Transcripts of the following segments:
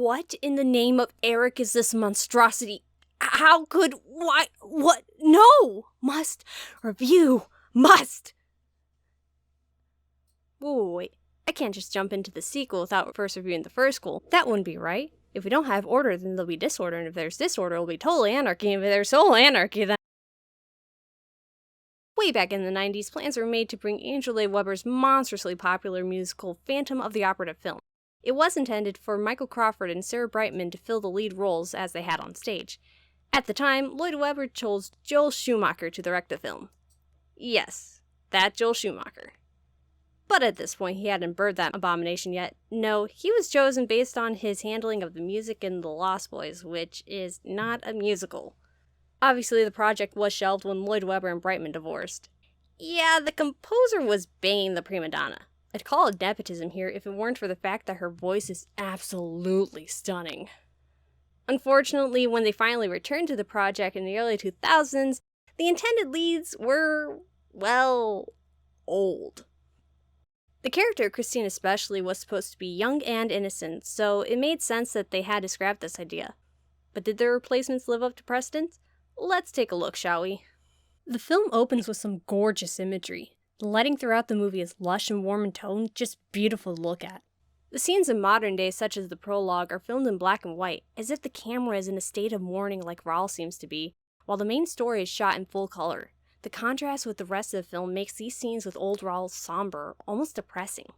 What in the name of Eric is this monstrosity? How could, why, what, no! Must, review, must! Whoa, wait, I can't just jump into the sequel without first reviewing the first sequel. That wouldn't be right. If we don't have order, then there'll be disorder, and if there's disorder, it'll be total anarchy, and if there's total anarchy, then... Way back in the 90s, plans were made to bring Andrew Lloyd Webber's monstrously popular musical Phantom of the Opera to film. It was intended for Michael Crawford and Sarah Brightman to fill the lead roles as they had on stage. At the time, Lloyd Webber chose Joel Schumacher to direct the film. Yes, that Joel Schumacher. But at this point, he hadn't birthed that abomination yet. No, he was chosen based on his handling of the music in The Lost Boys, which is not a musical. Obviously, the project was shelved when Lloyd Webber and Brightman divorced. Yeah, the composer was banging the prima donna. I'd call it nepotism here if it weren't for the fact that her voice is absolutely stunning. Unfortunately, when they finally returned to the project in the early 2000s, the intended leads were, well, old. The character, Christine especially, was supposed to be young and innocent, so it made sense that they had to scrap this idea. But did their replacements live up to precedent? Let's take a look, shall we? The film opens with some gorgeous imagery. The lighting throughout the movie is lush and warm in tone, just beautiful to look at. The scenes in modern day, such as the prologue, are filmed in black and white, as if the camera is in a state of mourning like Raoul seems to be, while the main story is shot in full color. The contrast with the rest of the film makes these scenes with old Raoul somber, almost depressing.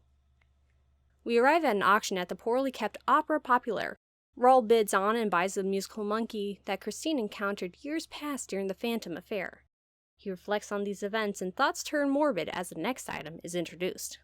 We arrive at an auction at the poorly kept Opera Populaire. Raoul bids on and buys the musical monkey that Christine encountered years past during the Phantom affair. He reflects on these events and thoughts turn morbid as the next item is introduced.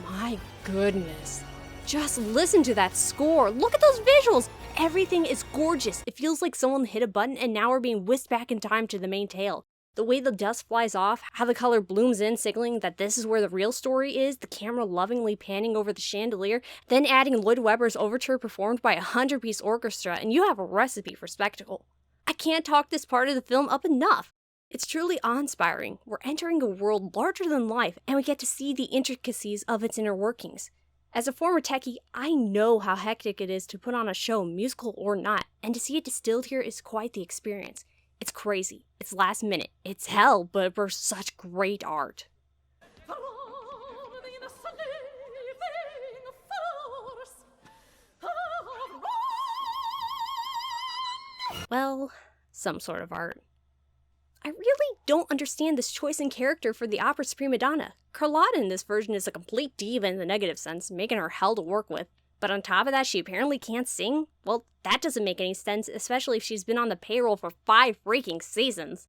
My goodness. Just listen to that score. Look at those visuals. Everything is gorgeous. It feels like someone hit a button and now we're being whisked back in time to the main tale. The way the dust flies off, how the color blooms in, signaling that this is where the real story is, the camera lovingly panning over the chandelier, then adding Lloyd Webber's overture performed by a 100-piece orchestra, and you have a recipe for spectacle. I can't talk this part of the film up enough. It's truly awe-inspiring. We're entering a world larger than life, and we get to see the intricacies of its inner workings. As a former techie, I know how hectic it is to put on a show, musical or not, and to see it distilled here is quite the experience. It's crazy, it's last minute, it's hell, but for such great art. Well, some sort of art. I really don't understand this choice in character for the opera's prima donna. Carlotta in this version is a complete diva in the negative sense, making her hell to work with. But on top of that, she apparently can't sing? Well, that doesn't make any sense, especially if she's been on the payroll for 5 freaking seasons.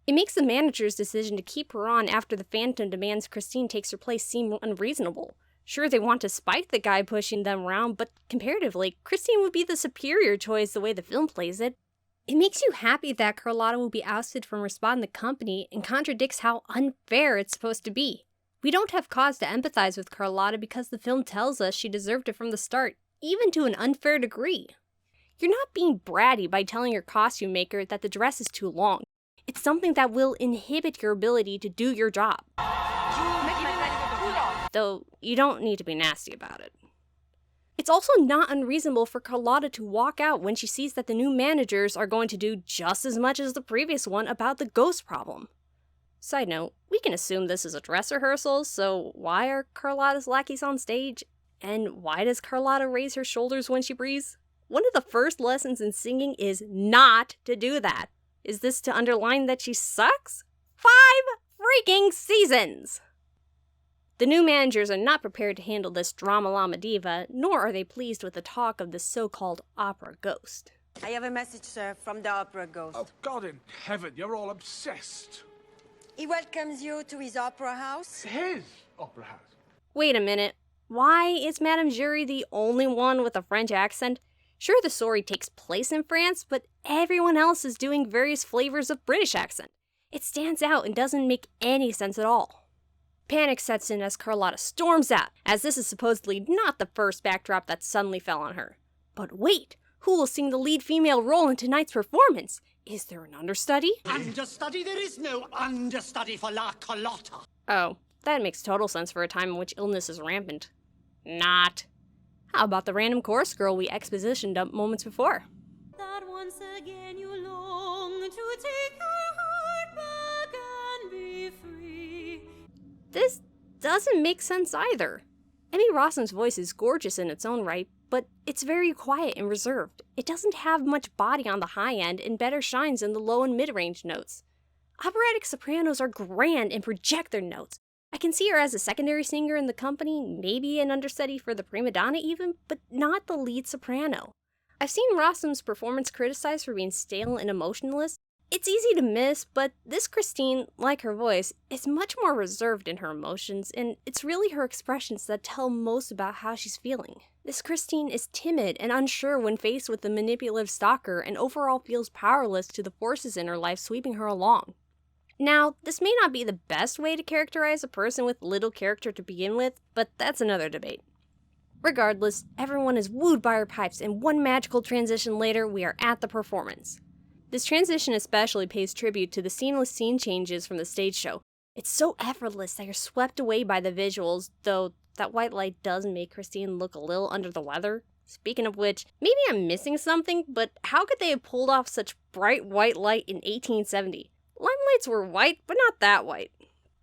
It makes the manager's decision to keep her on after the Phantom demands Christine takes her place seem unreasonable. Sure, they want to spite the guy pushing them around, but comparatively, Christine would be the superior choice the way the film plays it. It makes you happy that Carlotta will be ousted from responding to the company and contradicts how unfair it's supposed to be. We don't have cause to empathize with Carlotta because the film tells us she deserved it from the start, even to an unfair degree. You're not being bratty by telling your costume maker that the dress is too long. It's something that will inhibit your ability to do your job. Though, you don't need to be nasty about it. It's also not unreasonable for Carlotta to walk out when she sees that the new managers are going to do just as much as the previous one about the ghost problem. Side note, we can assume this is a dress rehearsal, so why are Carlotta's lackeys on stage? And why does Carlotta raise her shoulders when she breathes? One of the first lessons in singing is not to do that. Is this to underline that she sucks? 5 freaking seasons! The new managers are not prepared to handle this drama-llama diva, nor are they pleased with the talk of this so-called opera ghost. I have a message, sir, from the opera ghost. Oh, God in heaven, you're all obsessed. He welcomes you to his opera house. His opera house. Wait a minute. Why is Madame Jury the only one with a French accent? Sure, the story takes place in France, but everyone else is doing various flavors of British accent. It stands out and doesn't make any sense at all. Panic sets in as Carlotta storms out, as this is supposedly not the first backdrop that suddenly fell on her. But wait, who will sing the lead female role in tonight's performance? Is there an understudy? Understudy? There is no understudy for La Carlotta. Oh, that makes total sense for a time in which illness is rampant. Not. How about the random chorus girl we exposition dumped moments before? That once again you long to take your heart back and be free. This doesn't make sense either. Emmy Rossum's voice is gorgeous in its own right, but it's very quiet and reserved. It doesn't have much body on the high end and better shines in the low and mid-range notes. Operatic sopranos are grand and project their notes. I can see her as a secondary singer in the company, maybe an understudy for the prima donna even, but not the lead soprano. I've seen Rossum's performance criticized for being stale and emotionless. It's easy to miss, but this Christine, like her voice, is much more reserved in her emotions, and it's really her expressions that tell most about how she's feeling. This Christine is timid and unsure when faced with the manipulative stalker and overall feels powerless to the forces in her life sweeping her along. Now, this may not be the best way to characterize a person with little character to begin with, but that's another debate. Regardless, everyone is wooed by her pipes, and one magical transition later, we are at the performance. This transition especially pays tribute to the seamless scene changes from the stage show. It's so effortless that you're swept away by the visuals, though that white light does make Christine look a little under the weather. Speaking of which, maybe I'm missing something, but how could they have pulled off such bright white light in 1870? Limelights were white, but not that white.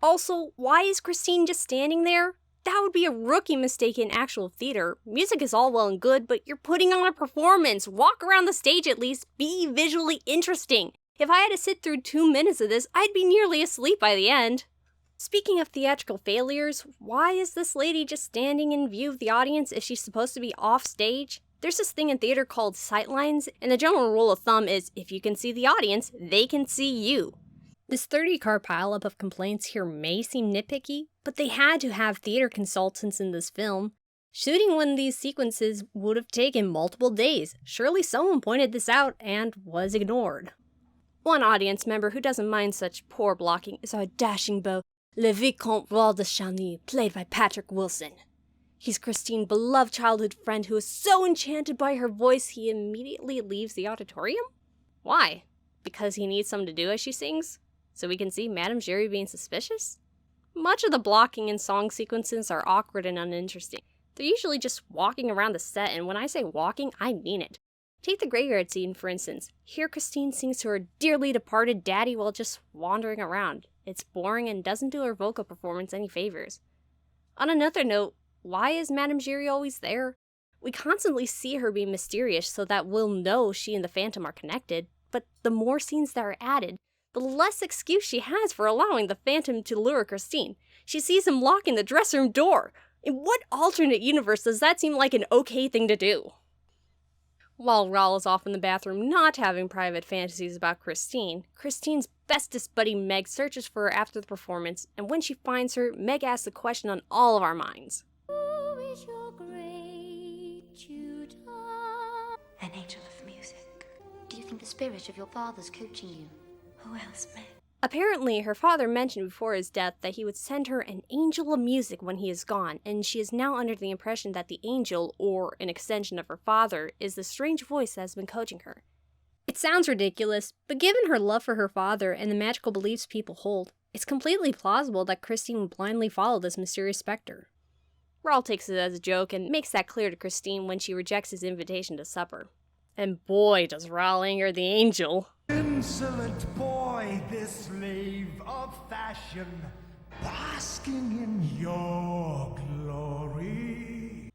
Also, why is Christine just standing there? That would be a rookie mistake in actual theater. Music is all well and good, but you're putting on a performance. Walk around the stage at least. Be visually interesting. If I had to sit through 2 minutes of this, I'd be nearly asleep by the end. Speaking of theatrical failures, why is this lady just standing in view of the audience if she's supposed to be off stage? There's this thing in theater called sightlines, and the general rule of thumb is if you can see the audience, they can see you. This 30-card pileup of complaints here may seem nitpicky, but they had to have theater consultants in this film. Shooting one of these sequences would have taken multiple days. Surely someone pointed this out and was ignored. One audience member who doesn't mind such poor blocking is our dashing beau, Le Vicomte Roy de Chagny, played by Patrick Wilson. He's Christine's beloved childhood friend who is so enchanted by her voice he immediately leaves the auditorium? Why? Because he needs something to do as she sings? So we can see Madame Giry being suspicious? Much of the blocking and song sequences are awkward and uninteresting. They're usually just walking around the set, and when I say walking, I mean it. Take the graveyard scene, for instance. Here Christine sings to her dearly departed daddy while just wandering around. It's boring and doesn't do her vocal performance any favors. On another note, why is Madame Giry always there? We constantly see her being mysterious so that we'll know she and the Phantom are connected, but the more scenes that are added, the less excuse she has for allowing the Phantom to lure Christine. She sees him locking the dressing room door. In what alternate universe does that seem like an okay thing to do? While Raul is off in the bathroom not having private fantasies about Christine, Christine's bestest buddy Meg searches for her after the performance, and when she finds her, Meg asks the question on all of our minds. Who is your great tutor? An angel of music. Do you think the spirit of your father's coaching you? Who else, Meg? Apparently, her father mentioned before his death that he would send her an angel of music when he is gone, and she is now under the impression that the angel, or an extension of her father, is the strange voice that has been coaching her. It sounds ridiculous, but given her love for her father and the magical beliefs people hold, it's completely plausible that Christine would blindly follow this mysterious specter. Raul takes it as a joke and makes that clear to Christine when she rejects his invitation to supper. And boy, does Raul anger the angel. Insolent boy, this slave of fashion, basking in your glory.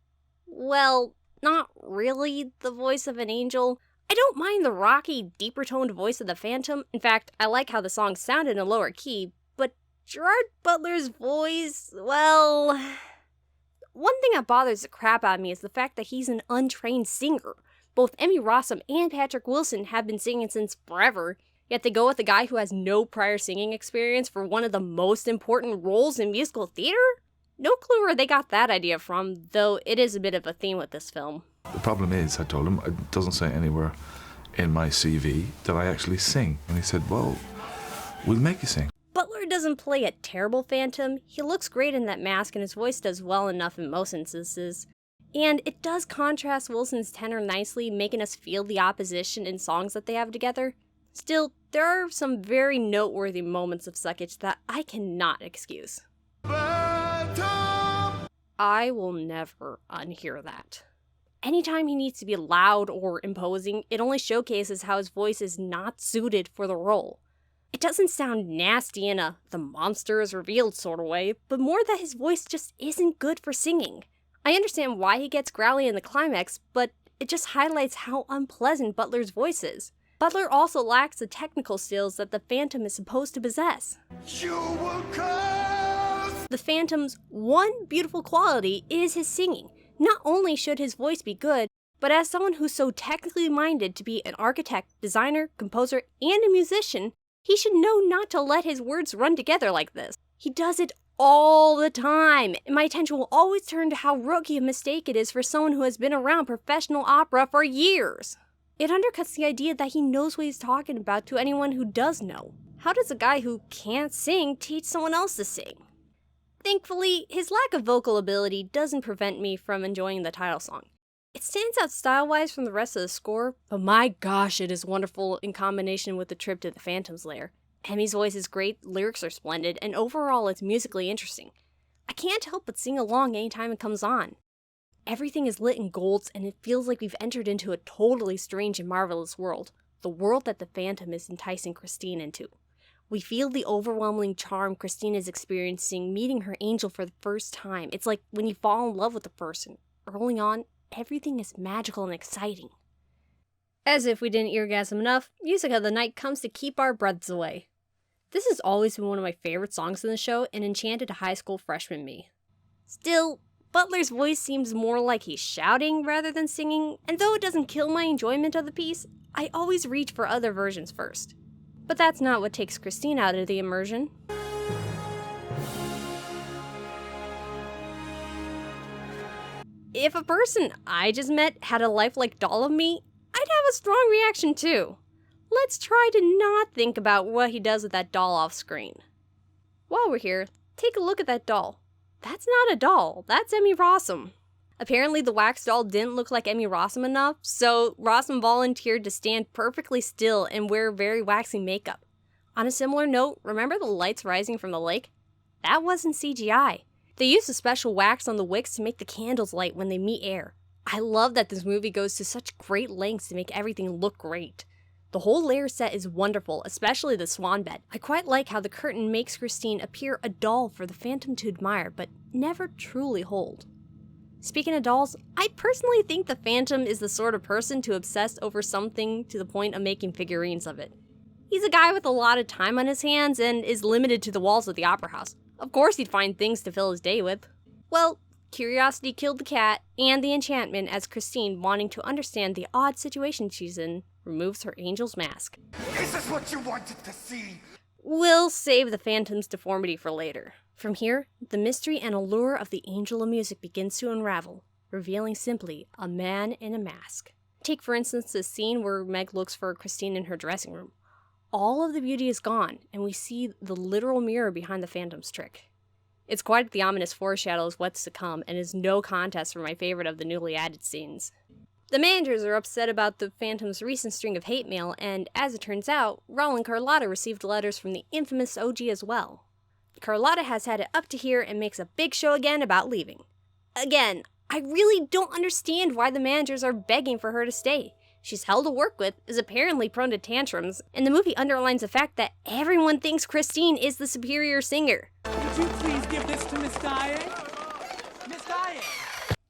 Well, not really the voice of an angel. I don't mind the rocky, deeper-toned voice of the Phantom. In fact, I like how the song sounded in a lower key, but Gerard Butler's voice, well... One thing that bothers the crap out of me is the fact that he's an untrained singer. Both Emmy Rossum and Patrick Wilson have been singing since forever, yet they go with a guy who has no prior singing experience for one of the most important roles in musical theater? No clue where they got that idea from, though it is a bit of a theme with this film. The problem is, I told him, it doesn't say anywhere in my CV that I actually sing. And he said, well, we'll make you sing. Butler doesn't play a terrible Phantom. He looks great in that mask and his voice does well enough in most instances. And it does contrast Wilson's tenor nicely, making us feel the opposition in songs that they have together. Still, there are some very noteworthy moments of suckage that I cannot excuse. I will never unhear that. Anytime he needs to be loud or imposing, it only showcases how his voice is not suited for the role. It doesn't sound nasty in a "the monster is revealed" sort of way, but more that his voice just isn't good for singing. I understand why he gets growly in the climax, but it just highlights how unpleasant Butler's voice is. Butler also lacks the technical skills that the Phantom is supposed to possess. You will curse! The Phantom's one beautiful quality is his singing. Not only should his voice be good, but as someone who's so technically minded to be an architect, designer, composer, and a musician, he should know not to let his words run together like this. He does it all the time, and my attention will always turn to how rookie a mistake it is for someone who has been around professional opera for years. It undercuts the idea that he knows what he's talking about to anyone who does know. How does a guy who can't sing teach someone else to sing? Thankfully, his lack of vocal ability doesn't prevent me from enjoying the title song. It stands out style-wise from the rest of the score, but my gosh, it is wonderful in combination with the trip to the Phantom's lair. Emmy's voice is great, lyrics are splendid, and overall it's musically interesting. I can't help but sing along anytime it comes on. Everything is lit in golds, and it feels like we've entered into a totally strange and marvelous world. The world that the Phantom is enticing Christine into. We feel the overwhelming charm Christine is experiencing meeting her angel for the first time. It's like when you fall in love with a person. Early on, everything is magical and exciting. As if we didn't eargasm enough, Music of the Night comes to keep our breaths away. This has always been one of my favorite songs in the show and enchanted high school freshman me. Still, Butler's voice seems more like he's shouting rather than singing, and though it doesn't kill my enjoyment of the piece, I always reach for other versions first. But that's not what takes Christine out of the immersion. If a person I just met had a lifelike doll of me, I'd have a strong reaction too. Let's try to not think about what he does with that doll off screen. While we're here, take a look at that doll. That's not a doll, that's Emmy Rossum. Apparently the wax doll didn't look like Emmy Rossum enough, so Rossum volunteered to stand perfectly still and wear very waxy makeup. On a similar note, remember the lights rising from the lake? That wasn't CGI. They used a special wax on the wicks to make the candles light when they meet air. I love that this movie goes to such great lengths to make everything look great. The whole layer set is wonderful, especially the swan bed. I quite like how the curtain makes Christine appear a doll for the Phantom to admire, but never truly hold. Speaking of dolls, I personally think the Phantom is the sort of person to obsess over something to the point of making figurines of it. He's a guy with a lot of time on his hands and is limited to the walls of the opera house. Of course he'd find things to fill his day with. Well, curiosity killed the cat, and the enchantment as Christine, wanting to understand the odd situation she's in, removes her angel's mask. Is this what you wanted to see? We'll save the Phantom's deformity for later. From here, the mystery and allure of the Angel of Music begins to unravel, revealing simply a man in a mask. Take for instance the scene where Meg looks for Christine in her dressing room. All of the beauty is gone, and we see the literal mirror behind the Phantom's trick. It's quite the ominous foreshadow of what's to come, and is no contest for my favorite of the newly added scenes. The managers are upset about the Phantom's recent string of hate mail, and as it turns out, Raul and Carlotta received letters from the infamous OG as well. Carlotta has had it up to here and makes a big show again about leaving. Again, I really don't understand why the managers are begging for her to stay. She's hell to work with, is apparently prone to tantrums, and the movie underlines the fact that everyone thinks Christine is the superior singer. Would you please give this to Miss Dye? Miss Dye!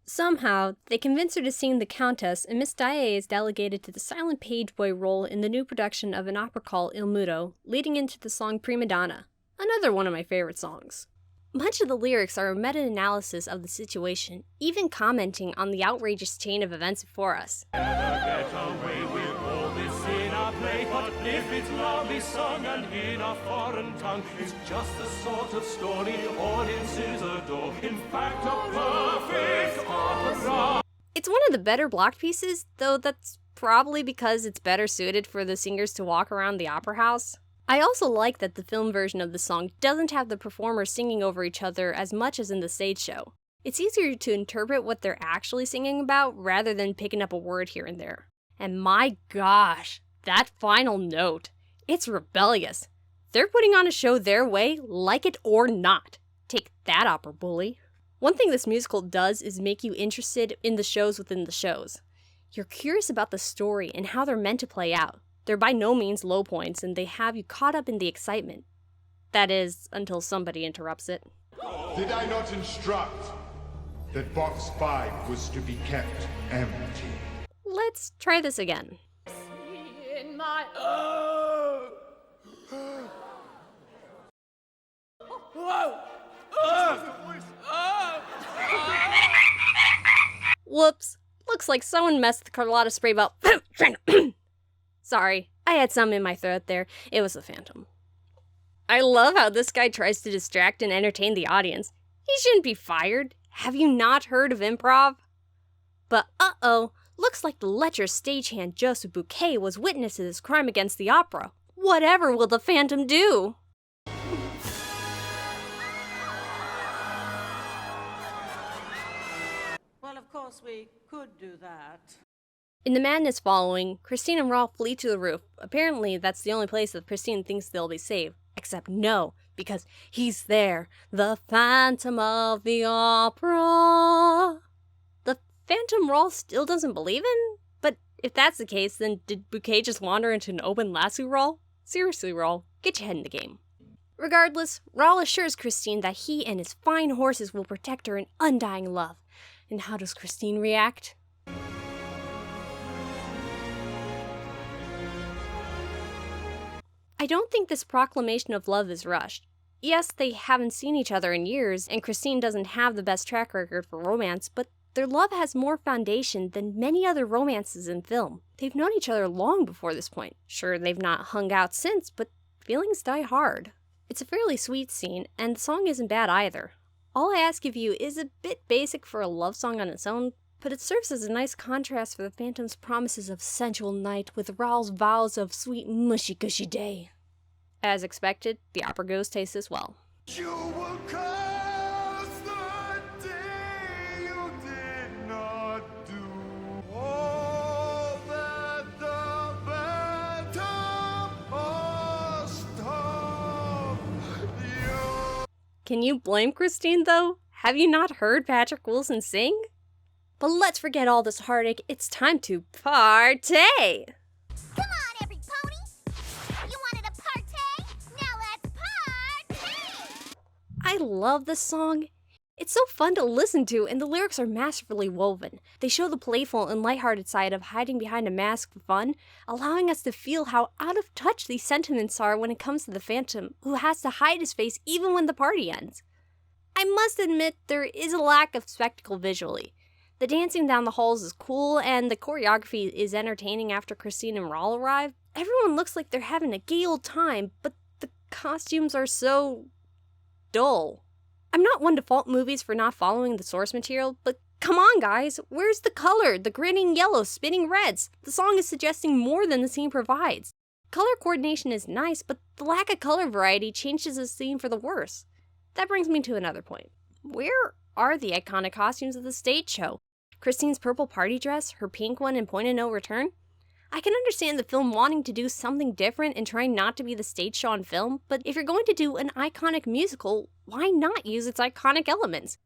Somehow, they convince her to sing the Countess, and Miss Dye is delegated to the silent page boy role in the new production of an opera called Il Muto, leading into the song Prima Donna, another one of my favorite songs. Much of the lyrics are a meta-analysis of the situation, even commenting on the outrageous chain of events before us. Get away with all this in our play, but if it's loudly sung and in a foreign tongue, it's just the sort of story audiences adore. In fact, a perfect opera. It's one of the better block pieces, though that's probably because it's better suited for the singers to walk around the opera house. I also like that the film version of the song doesn't have the performers singing over each other as much as in the stage show. It's easier to interpret what they're actually singing about rather than picking up a word here and there. And my gosh, that final note, it's rebellious. They're putting on a show their way, like it or not. Take that, opera bully. One thing this musical does is make you interested in the shows within the shows. You're curious about the story and how they're meant to play out. They're by no means low points, and they have you caught up in the excitement. That is, until somebody interrupts it. Did I not instruct that box 5 was to be kept empty? Let's try this again. In my Whoops. Looks like someone messed with the Carlotta spray bottle. Sorry, I had some in my throat there. It was the Phantom. I love how this guy tries to distract and entertain the audience. He shouldn't be fired. Have you not heard of improv? But uh-oh, looks like the lecherous stagehand Joseph Bouquet was witness to this crime against the opera. Whatever will the Phantom do? Well, of course, we could do that. In the madness following, Christine and Rolf flee to the roof. Apparently, that's the only place that Christine thinks they'll be safe. Except no, because he's there, the Phantom of the Opera. The Phantom Rolf still doesn't believe in? But if that's the case, then did Bouquet just wander into an open lasso role? Seriously, Rolf, get your head in the game. Regardless, Rolf assures Christine that he and his fine horses will protect her in undying love. And how does Christine react? I don't think this proclamation of love is rushed. Yes, they haven't seen each other in years, and Christine doesn't have the best track record for romance, but their love has more foundation than many other romances in film. They've known each other long before this point. Sure, they've not hung out since, but feelings die hard. It's a fairly sweet scene, and the song isn't bad either. All I ask of you is a bit basic for a love song on its own, but it serves as a nice contrast for the Phantom's promises of sensual night with Raoul's vows of sweet mushy-gushy day. As expected, the opera ghost tastes as well. You will curse the day you did not do all that the Phantom must have you. Can you blame Christine, though? Have you not heard Patrick Wilson sing? But let's forget all this heartache. It's time to partay! Come on, every pony! You wanted a partay? Now let's partay! I love this song. It's so fun to listen to, and the lyrics are masterfully woven. They show the playful and lighthearted side of hiding behind a mask for fun, allowing us to feel how out of touch these sentiments are when it comes to the Phantom, who has to hide his face even when the party ends. I must admit, there is a lack of spectacle visually. The dancing down the halls is cool, and the choreography is entertaining after Christine and Raoul arrive. Everyone looks like they're having a gay old time, but the costumes are so dull. I'm not one to fault movies for not following the source material, but come on guys, where's the color, the grinning yellows, spinning reds? The song is suggesting more than the scene provides. Color coordination is nice, but the lack of color variety changes the scene for the worse. That brings me to another point. Where are the iconic costumes of the stage show? Christine's purple party dress, her pink one in Point of No Return? I can understand the film wanting to do something different and trying not to be the stage show on film, but if you're going to do an iconic musical, why not use its iconic elements?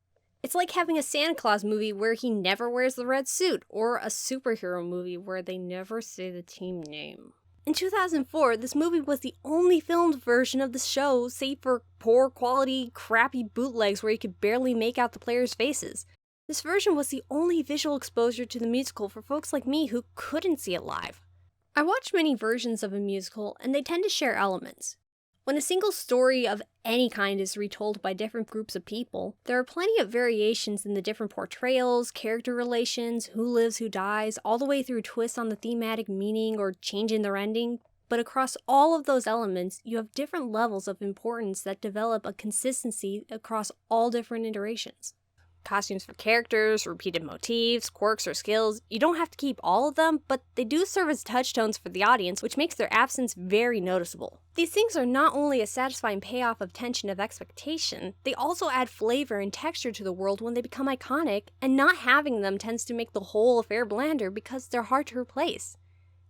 It's like having a Santa Claus movie where he never wears the red suit, or a superhero movie where they never say the team name. In 2004, this movie was the only filmed version of the show, save for poor quality, crappy bootlegs where you could barely make out the players' faces. This version was the only visual exposure to the musical for folks like me who couldn't see it live. I watched many versions of a musical, and they tend to share elements. When a single story of any kind is retold by different groups of people, there are plenty of variations in the different portrayals, character relations, who lives, who dies, all the way through twists on the thematic meaning or change in their ending. But across all of those elements, you have different levels of importance that develop a consistency across all different iterations. Costumes for characters, repeated motifs, quirks, or skills. You don't have to keep all of them, but they do serve as touchstones for the audience, which makes their absence very noticeable. These things are not only a satisfying payoff of tension of expectation, they also add flavor and texture to the world when they become iconic, and not having them tends to make the whole affair blander because they're hard to replace.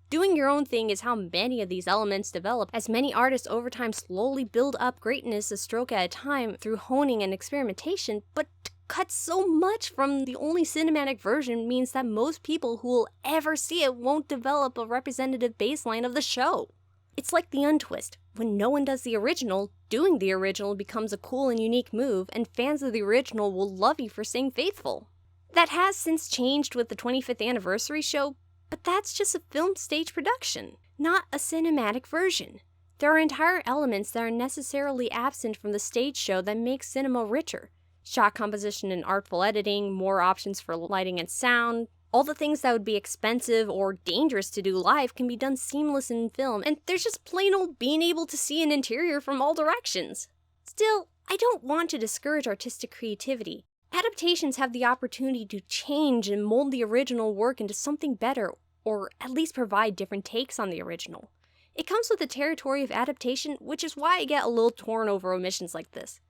Doing your own thing is how many of these elements develop, as many artists over time slowly build up greatness a stroke at a time through honing and experimentation, but to cut so much from the only cinematic version means that most people who will ever see it won't develop a representative baseline of the show. It's like the untwist. When no one does the original, doing the original becomes a cool and unique move, and fans of the original will love you for staying faithful. That has since changed with the 25th anniversary show, but that's just a film stage production, not a cinematic version. There are entire elements that are necessarily absent from the stage show that make cinema richer. Shot composition and artful editing, more options for lighting and sound. All the things that would be expensive or dangerous to do live can be done seamless in film, and there's just plain old being able to see an interior from all directions. Still, I don't want to discourage artistic creativity. Adaptations have the opportunity to change and mold the original work into something better, or at least provide different takes on the original. It comes with the territory of adaptation, which is why I get a little torn over omissions like this.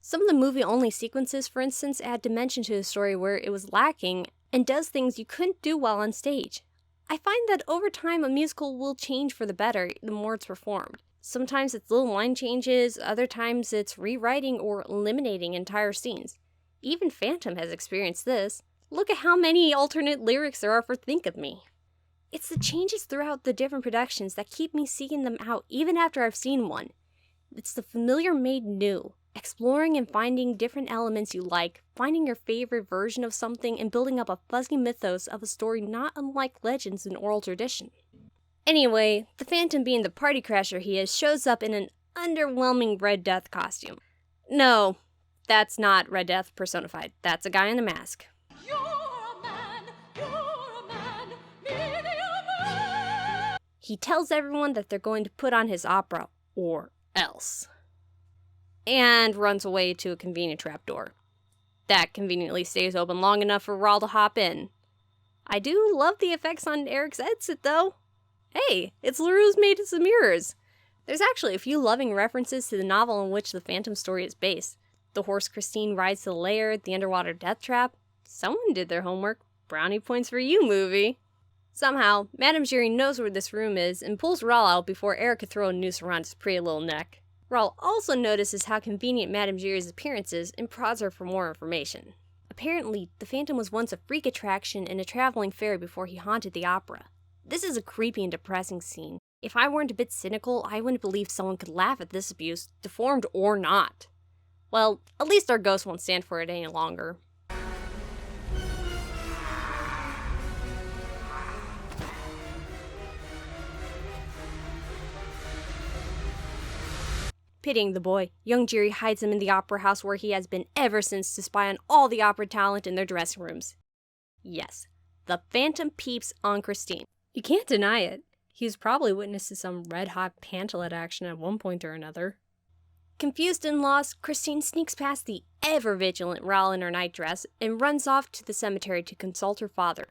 Some of the movie-only sequences, for instance, add dimension to the story where it was lacking, and does things you couldn't do while on stage. I find that over time a musical will change for the better the more it's performed. Sometimes it's little line changes, other times it's rewriting or eliminating entire scenes. Even Phantom has experienced this. Look at how many alternate lyrics there are for Think of Me. It's the changes throughout the different productions that keep me seeking them out even after I've seen one. It's the familiar made new, exploring and finding different elements you like, finding your favorite version of something, and building up a fuzzy mythos of a story not unlike legends in oral tradition. Anyway, the Phantom, being the party crasher he is, shows up in an underwhelming Red Death costume. No, that's not Red Death personified. That's a guy in a mask. You're a man, merely a man. He tells everyone that they're going to put on his opera, or else. And runs away to a convenient trapdoor. That conveniently stays open long enough for Raul to hop in. I do love the effects on Eric's exit, though. Hey, it's LaRue's Maidens of Mirrors. There's actually a few loving references to the novel in which the Phantom story is based. The horse Christine rides to the lair, the underwater death trap. Someone did their homework. Brownie points for you, movie. Somehow, Madame Giry knows where this room is and pulls Raul out before Eric could throw a noose around his pretty little neck. Raul also notices how convenient Madame Giry's appearance is and prods her for more information. Apparently, the Phantom was once a freak attraction and a traveling fairy before he haunted the opera. This is a creepy and depressing scene. If I weren't a bit cynical, I wouldn't believe someone could laugh at this abuse, deformed or not. Well, at least our ghost won't stand for it any longer. Pitying the boy, young Giry hides him in the opera house where he has been ever since to spy on all the opera talent in their dressing rooms. Yes, the Phantom peeps on Christine. You can't deny it. He was probably witness to some red-hot pantalette action at one point or another. Confused and lost, Christine sneaks past the ever-vigilant Raul in her nightdress and runs off to the cemetery to consult her father.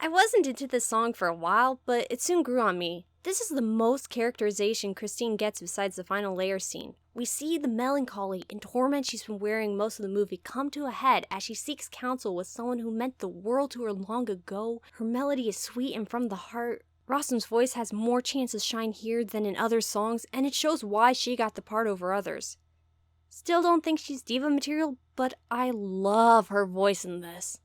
I wasn't into this song for a while, but it soon grew on me. This is the most characterization Christine gets besides the final layer scene. We see the melancholy and torment she's been wearing most of the movie come to a head as she seeks counsel with someone who meant the world to her long ago. Her melody is sweet and from the heart. Rossum's voice has more chance to shine here than in other songs, and it shows why she got the part over others. Still don't think she's diva material, but I love her voice in this.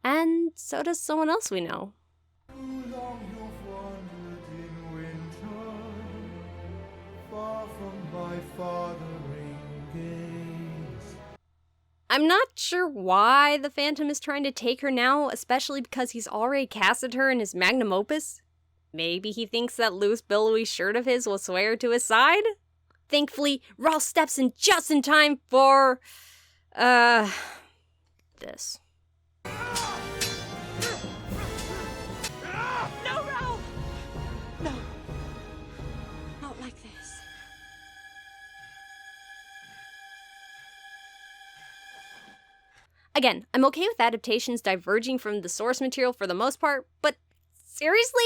And so does someone else we know. I'm not sure why the Phantom is trying to take her now, especially because he's already casted her in his magnum opus. Maybe he thinks that loose billowy shirt of his will sway her to his side? Thankfully, Raul steps in just in time for... this. No, Raul! No. Not like this. Again, I'm okay with adaptations diverging from the source material for the most part, but seriously?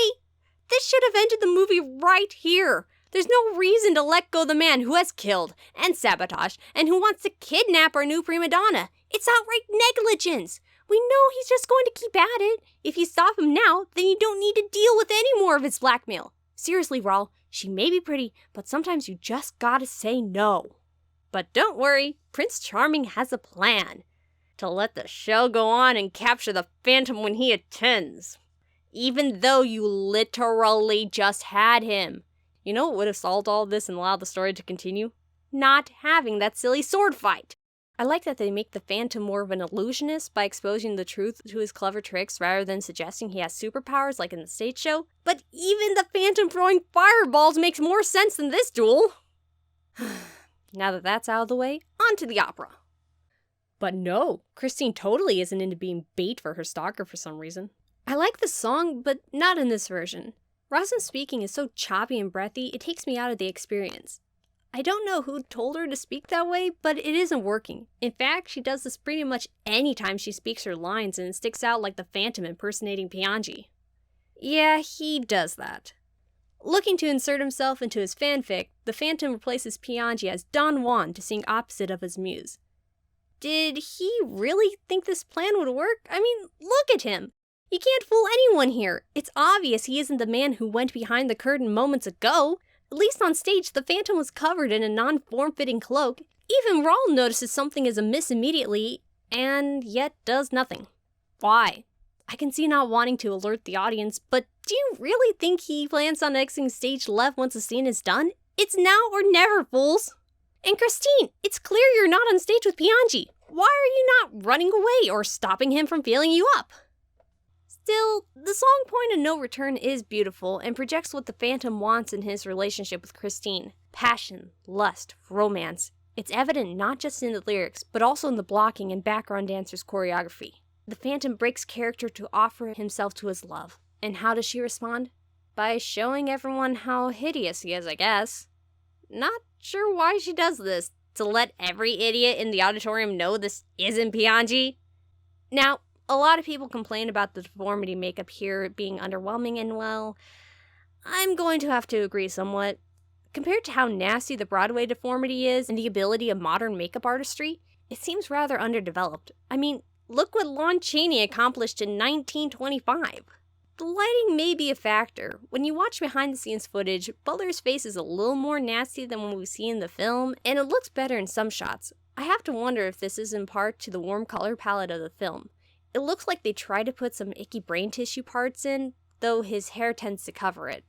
This should have ended the movie right here. There's no reason to let go the man who has killed and sabotaged and who wants to kidnap our new Prima Donna. It's outright negligence. We know he's just going to keep at it. If you stop him now, then you don't need to deal with any more of his blackmail. Seriously, Raul, she may be pretty, but sometimes you just gotta say no. But don't worry, Prince Charming has a plan. To let the show go on and capture the Phantom when he attends. Even though you literally just had him. You know what would have solved all this and allowed the story to continue? Not having that silly sword fight. I like that they make the Phantom more of an illusionist by exposing the truth to his clever tricks rather than suggesting he has superpowers like in the stage show. But even the Phantom throwing fireballs makes more sense than this duel. Now that that's out of the way, on to the opera. But no, Christine totally isn't into being bait for her stalker for some reason. I like the song, but not in this version. Rosalind's speaking is so choppy and breathy, it takes me out of the experience. I don't know who told her to speak that way, but it isn't working. In fact, she does this pretty much any time she speaks her lines, and it sticks out like the Phantom impersonating Piangi. Yeah, he does that. Looking to insert himself into his fanfic, the Phantom replaces Piangi as Don Juan to sing opposite of his muse. Did he really think this plan would work? I mean, look at him! You can't fool anyone here. It's obvious he isn't the man who went behind the curtain moments ago. At least on stage, the Phantom was covered in a non-form-fitting cloak. Even Raul notices something is amiss immediately, and yet does nothing. Why? I can see not wanting to alert the audience, but do you really think he plans on exiting stage left once the scene is done? It's now or never, fools! And Christine, it's clear you're not on stage with Piangi. Why are you not running away or stopping him from feeling you up? Still, the song Point of No Return is beautiful and projects what the Phantom wants in his relationship with Christine. Passion, lust, romance. It's evident not just in the lyrics, but also in the blocking and background dancers' choreography. The Phantom breaks character to offer himself to his love. And how does she respond? By showing everyone how hideous he is, I guess. Not sure why she does this. To let every idiot in the auditorium know this isn't Piangi? Now, a lot of people complain about the deformity makeup here being underwhelming, and well, I'm going to have to agree somewhat. Compared to how nasty the Broadway deformity is and the ability of modern makeup artistry, it seems rather underdeveloped. I mean, look what Lon Chaney accomplished in 1925. The lighting may be a factor. When you watch behind-the-scenes footage, Butler's face is a little more nasty than what we see in the film, and it looks better in some shots. I have to wonder if this is in part to the warm color palette of the film. It looks like they tried to put some icky brain tissue parts in, though his hair tends to cover it.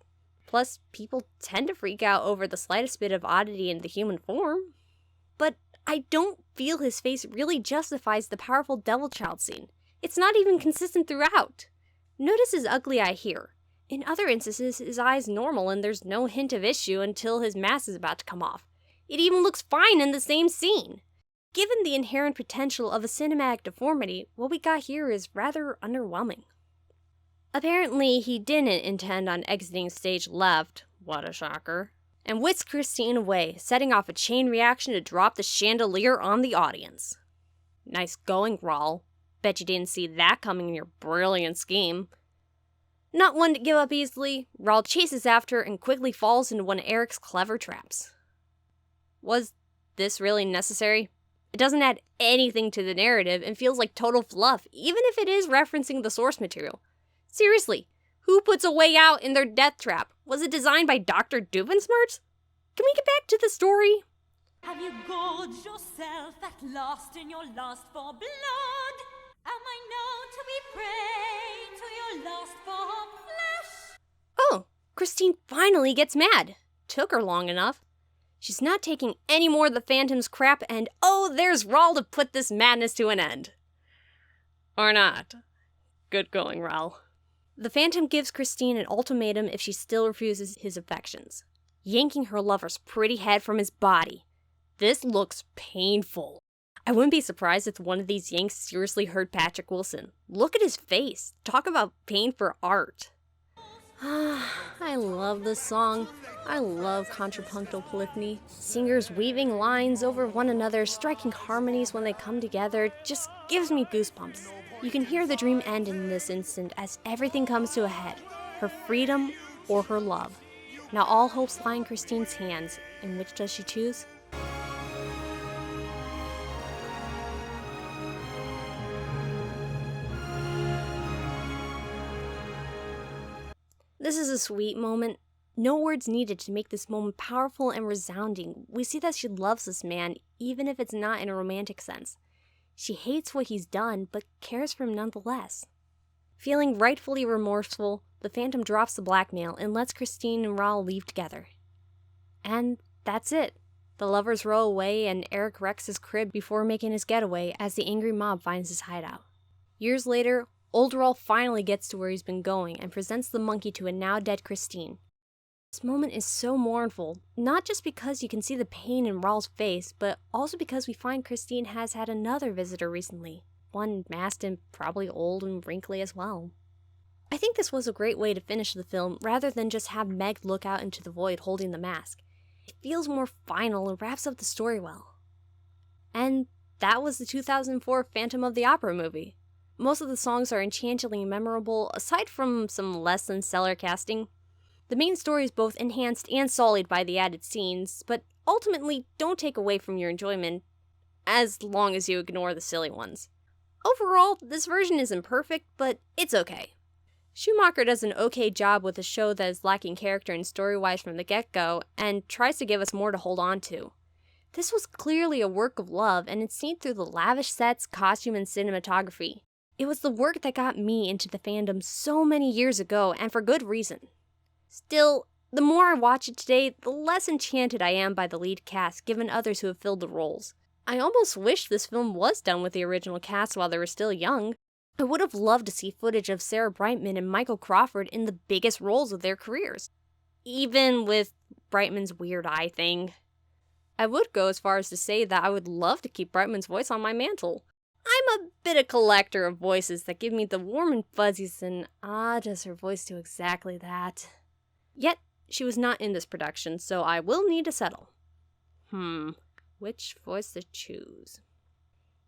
Plus, people tend to freak out over the slightest bit of oddity in the human form. But I don't feel his face really justifies the powerful devil child scene. It's not even consistent throughout. Notice his ugly eye here. In other instances, his eye is normal and there's no hint of issue until his mask is about to come off. It even looks fine in the same scene. Given the inherent potential of a cinematic deformity, what we got here is rather underwhelming. Apparently, he didn't intend on exiting stage left, what a shocker, and whisked Christine away, setting off a chain reaction to drop the chandelier on the audience. Nice going, Raul. Bet you didn't see that coming in your brilliant scheme. Not one to give up easily, Raul chases after and quickly falls into one of Eric's clever traps. Was this really necessary? It doesn't add anything to the narrative and feels like total fluff, even if it is referencing the source material. Seriously, who puts a way out in their death trap? Was it designed by Dr. Doofensmirtz? Can we get back to the story? Have you gorged yourself at last in your lust for blood? Am I known to be prey to your lust for flesh? Oh, Christine finally gets mad. Took her long enough. She's not taking any more of the Phantom's crap, and oh, there's Raul to put this madness to an end. Or not. Good going, Raul. The Phantom gives Christine an ultimatum if she still refuses his affections, yanking her lover's pretty head from his body. This looks painful. I wouldn't be surprised if one of these yanks seriously hurt Patrick Wilson. Look at his face. Talk about pain for art. I love this song. I love contrapuntal polyphony. Singers weaving lines over one another, striking harmonies when they come together, just gives me goosebumps. You can hear the dream end in this instant as everything comes to a head. Her freedom or her love. Now all hopes lie in Christine's hands, and which does she choose? This is a sweet moment. No words needed to make this moment powerful and resounding. We see that she loves this man, even if it's not in a romantic sense. She hates what he's done, but cares for him nonetheless. Feeling rightfully remorseful, the Phantom drops the blackmail and lets Christine and Raoul leave together. And that's it. The lovers row away and Eric wrecks his crib before making his getaway as the angry mob finds his hideout. Years later, old Raoul finally gets to where he's been going and presents the monkey to a now-dead Christine. This moment is so mournful, not just because you can see the pain in Raoul's face, but also because we find Christine has had another visitor recently. One masked and probably old and wrinkly as well. I think this was a great way to finish the film rather than just have Meg look out into the void holding the mask. It feels more final and wraps up the story well. And that was the 2004 Phantom of the Opera movie. Most of the songs are enchantingly memorable, aside from some less than stellar casting. The main story is both enhanced and sullied by the added scenes, but ultimately don't take away from your enjoyment, as long as you ignore the silly ones. Overall, this version isn't perfect, but it's okay. Schumacher does an okay job with a show that is lacking character and story-wise from the get-go, and tries to give us more to hold on to. This was clearly a work of love, and it's seen through the lavish sets, costume, and cinematography. It was the work that got me into the fandom so many years ago, and for good reason. Still, the more I watch it today, the less enchanted I am by the lead cast, given others who have filled the roles. I almost wish this film was done with the original cast while they were still young. I would have loved to see footage of Sarah Brightman and Michael Crawford in the biggest roles of their careers. Even with Brightman's weird eye thing. I would go as far as to say that I would love to keep Brightman's voice on my mantle. I'm a bit of a collector of voices that give me the warm and fuzzies, and does her voice do exactly that? Yet, she was not in this production, so I will need to settle. Which voice to choose?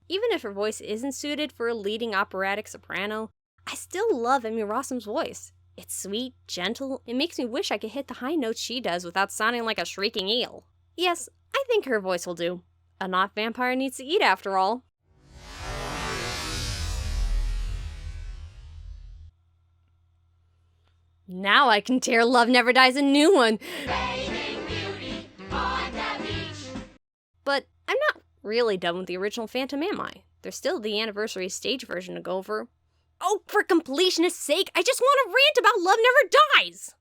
Even if her voice isn't suited for a leading operatic soprano, I still love Emmy Rossum's voice. It's sweet, gentle, it makes me wish I could hit the high notes she does without sounding like a shrieking eel. Yes, I think her voice will do. A NotAVampyre needs to eat after all. Now I can tear Love Never Dies a new one. Beauty on the beach. But I'm not really done with the original Phantom, am I? There's still the anniversary stage version to go over. Oh, for completionist's sake, I just want to rant about Love Never Dies!